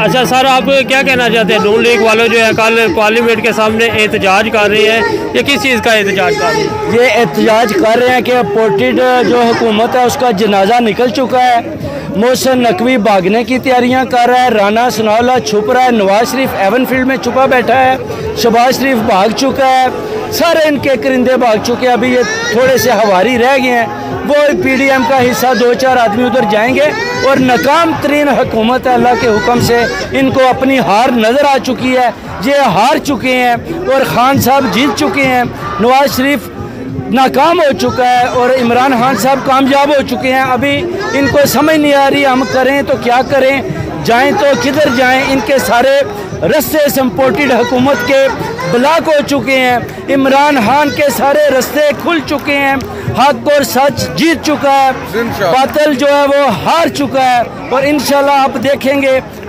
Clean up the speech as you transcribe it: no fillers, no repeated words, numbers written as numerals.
اچھا سر، آپ کیا کہنا چاہتے ہیں؟ نون لیگ والوں جو ہے کل پارلیمنٹ کے سامنے احتجاج کر رہے ہیں، یہ کس چیز کا احتجاج کر رہے ہیں؟ یہ احتجاج کر رہے ہیں کہ اپورٹڈ جو حکومت ہے اس کا جنازہ نکل چکا ہے۔ محسن نقوی بھاگنے کی تیاریاں کر رہا ہے، رانا ثناءاللہ چھپ رہا ہے، نواز شریف ایون فیلڈ میں چھپا بیٹھا ہے، شہباز شریف بھاگ چکا ہے، سارے ان کے کرندے بھاگ چکے ہیں۔ ابھی یہ تھوڑے سے ہواری رہ گئے ہیں، وہ پی ڈی ایم کا حصہ 2-4 آدمی ادھر جائیں گے، اور ناکام ترین حکومت ہے اللہ کے حکم سے۔ ان کو اپنی ہار نظر آ چکی ہے، یہ ہار چکے ہیں، اور خان صاحب جیت چکے ہیں، نواز شریف ناکام ہو چکا ہے، اور عمران خان صاحب کامیاب ہو چکے ہیں۔ ابھی ان کو سمجھ نہیں آ رہی ہم کریں تو کیا کریں، جائیں تو کدھر جائیں۔ ان کے سارے رستے سپورٹڈ حکومت کے بلاک ہو چکے ہیں، عمران خان کے سارے رستے کھل چکے ہیں، حق اور سچ جیت چکا ہے، باطل جو ہے وہ ہار چکا ہے، اور انشاءاللہ آپ دیکھیں گے